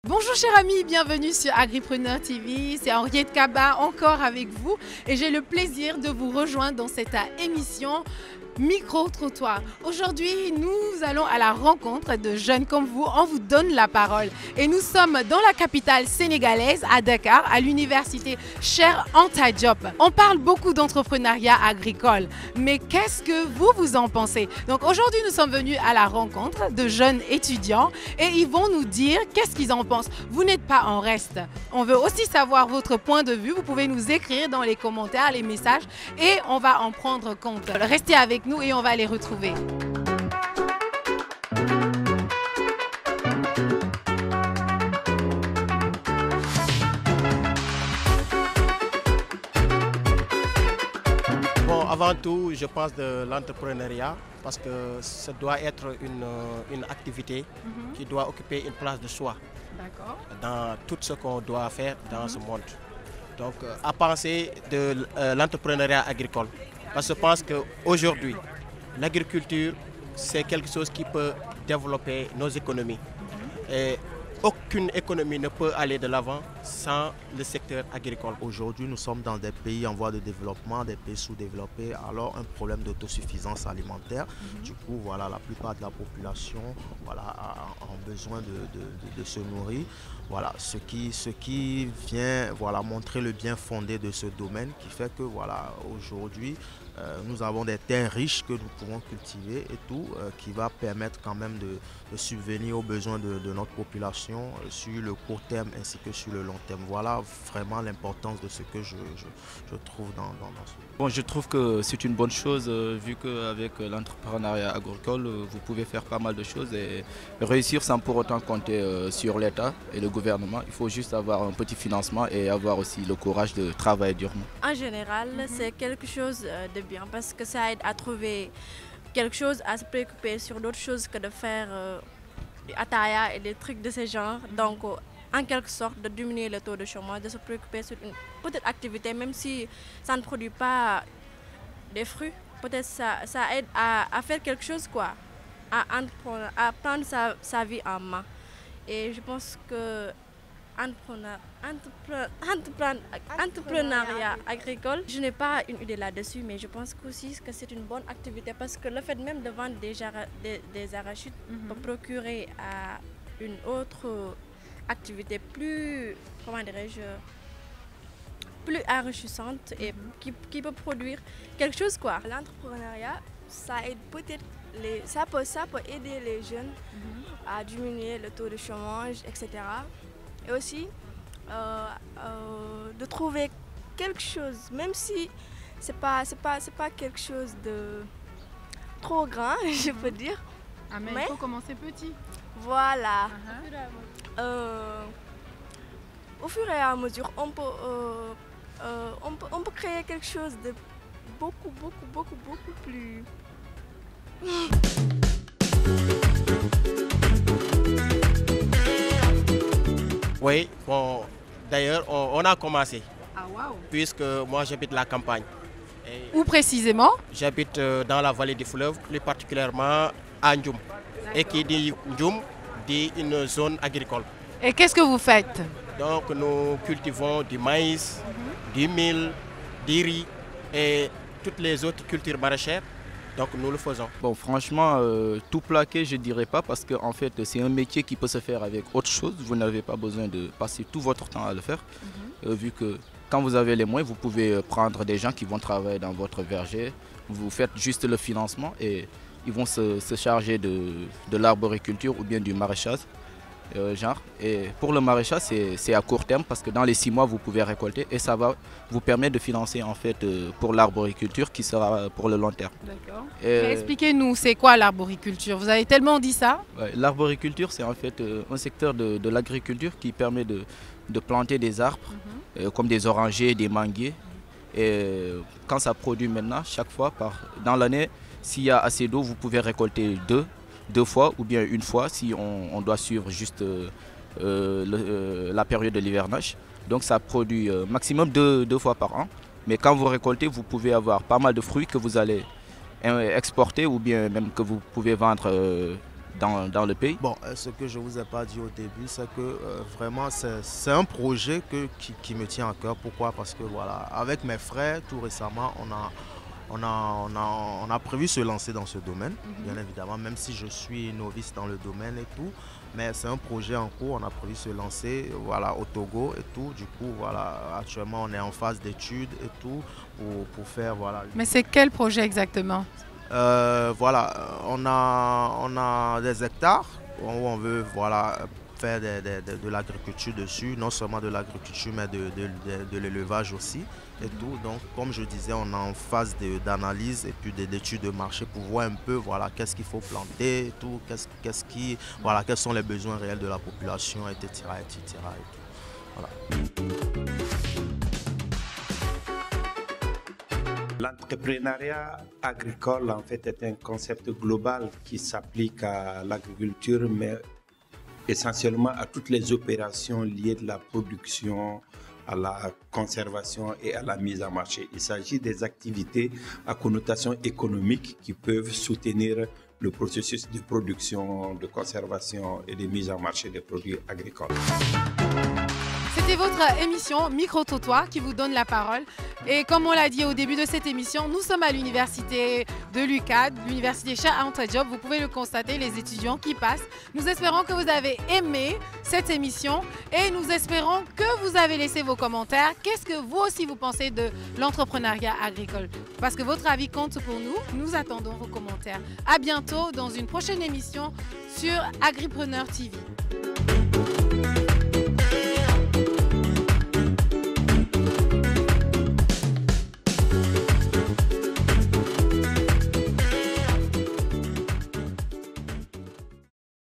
Bonjour chers amis, bienvenue sur Agripreneur TV, c'est Henriette Kaba encore avec vous et j'ai le plaisir de vous rejoindre dans cette émission Micro-trottoir. Aujourd'hui, nous allons à la rencontre de jeunes comme vous, on vous donne la parole et nous sommes dans la capitale sénégalaise à Dakar, à l'université Cheikh Anta Diop. On parle beaucoup d'entrepreneuriat agricole, mais qu'est-ce que vous en pensez? Donc aujourd'hui, nous sommes venus à la rencontre de jeunes étudiants et ils vont nous dire qu'est-ce qu'ils en pensent. Vous n'êtes pas en reste. On veut aussi savoir votre point de vue. Vous pouvez nous écrire dans les commentaires, les messages et on va en prendre compte. Restez avec nous et on va les retrouver. Bon, avant tout, je pense de l'entrepreneuriat parce que ça doit être une activité qui doit occuper une place de choix dans tout ce qu'on doit faire dans ce monde. Donc, à penser de l'entrepreneuriat agricole. Parce que je pense qu'aujourd'hui, l'agriculture, c'est quelque chose qui peut développer nos économies. Et aucune économie ne peut aller de l'avant sans le secteur agricole. Aujourd'hui, nous sommes dans des pays en voie de développement, des pays sous-développés, alors un problème d'autosuffisance alimentaire. Du coup, voilà, la plupart de la population a besoin de se nourrir. Voilà, ce qui vient montrer le bien fondé de ce domaine qui fait que aujourd'hui, nous avons des terres riches que nous pouvons cultiver et tout, qui va permettre quand même de subvenir aux besoins de notre population sur le court terme ainsi que sur le long terme. Voilà vraiment l'importance de ce que je trouve dans ce. Bon, je trouve que c'est une bonne chose vu qu'avec l'entrepreneuriat agricole, vous pouvez faire pas mal de choses et réussir sans pour autant compter sur l'État et le gouvernement. Il faut juste avoir un petit financement et avoir aussi le courage de travailler durement. En général, c'est quelque chose de bien parce que ça aide à trouver quelque chose, à se préoccuper sur d'autres choses que de faire du ataya et des trucs de ce genre. Donc, en quelque sorte, de diminuer le taux de chômage, de se préoccuper sur une petite activité, même si ça ne produit pas des fruits. Peut-être ça aide à faire quelque chose, quoi, à prendre sa vie en main. Et je pense que entrepreneuriat agricole, je n'ai pas une idée là-dessus, mais je pense aussi que c'est une bonne activité parce que le fait même de vendre des arachides peut procurer à une autre activité plus, comment dirais-je, plus enrichissante et qui peut produire quelque chose, quoi. L'entrepreneuriat, ça aide peut-être ça peut aider les jeunes à diminuer le taux de chômage, etc. Et aussi de trouver quelque chose, même si c'est pas quelque chose de trop grand, je peux dire. Ah, mais il faut commencer petit. Voilà. Au fur et à mesure, on peut créer quelque chose de beaucoup plus. Oui, bon, d'ailleurs, on a commencé. Ah, waouh! Puisque moi, j'habite la campagne. Où précisément? J'habite dans la vallée du fleuve, plus particulièrement à Ndjoum. Et qui dit Ndjoum dit une zone agricole. Et qu'est-ce que vous faites? Donc, nous cultivons du maïs, du mil, du riz et toutes les autres cultures maraîchères. Donc nous le faisons. Bon, franchement, tout plaquer, je ne dirais pas parce que en fait, c'est un métier qui peut se faire avec autre chose. Vous n'avez pas besoin de passer tout votre temps à le faire. Vu que quand vous avez les moyens, vous pouvez prendre des gens qui vont travailler dans votre verger. Vous faites juste le financement et ils vont se charger de l'arboriculture ou bien du maraîchage. Et pour le maraîchage, c'est à court terme parce que dans les 6 mois, vous pouvez récolter et ça va vous permettre de financer en fait pour l'arboriculture qui sera pour le long terme. D'accord. Expliquez-nous, c'est quoi l'arboriculture? Vous avez tellement dit ça. Ouais, l'arboriculture, c'est en fait un secteur de l'agriculture qui permet de planter des arbres comme des orangers, des manguiers. Et quand ça produit maintenant, chaque fois dans l'année, s'il y a assez d'eau, vous pouvez récolter deux fois ou bien une fois si on doit suivre juste la période de l'hivernage. Donc ça produit maximum deux fois par an. Mais quand vous récoltez, vous pouvez avoir pas mal de fruits que vous allez exporter ou bien même que vous pouvez vendre dans le pays? Bon, ce que je ne vous ai pas dit au début, c'est que vraiment c'est un projet qui me tient à cœur. Pourquoi? Parce que voilà, avec mes frères, tout récemment, on a prévu se lancer dans ce domaine, bien évidemment, même si je suis novice dans le domaine et tout. Mais c'est un projet en cours, on a prévu se lancer voilà, au Togo et tout. Du coup, voilà, actuellement, on est en phase d'études et tout pour faire... Voilà. Mais c'est quel projet exactement? Voilà, on a des hectares où on veut voilà, faire de l'agriculture dessus, non seulement de l'agriculture, mais de l'élevage aussi. Et tout. Donc, comme je disais, on est en phase d'analyse et puis d'études de marché pour voir un peu voilà, qu'est-ce qu'il faut planter, et tout, voilà, quels sont les besoins réels de la population, etc. etc. Et tout. Voilà. L'entrepreneuriat agricole, en fait, est un concept global qui s'applique à l'agriculture, mais essentiellement à toutes les opérations liées de la production, à la conservation et à la mise en marché. Il s'agit des activités à connotation économique qui peuvent soutenir le processus de production, de conservation et de mise en marché des produits agricoles. C'était votre émission Micro-Trottoir qui vous donne la parole. Et comme on l'a dit au début de cette émission, nous sommes à l'université de l'UQAD, l'université Cheikh Anta Diop. Vous pouvez le constater, les étudiants qui passent. Nous espérons que vous avez aimé cette émission et nous espérons que vous avez laissé vos commentaires. Qu'est-ce que vous aussi vous pensez de l'entrepreneuriat agricole? Parce que votre avis compte pour nous. Nous attendons vos commentaires. À bientôt dans une prochaine émission sur Agripreneur TV.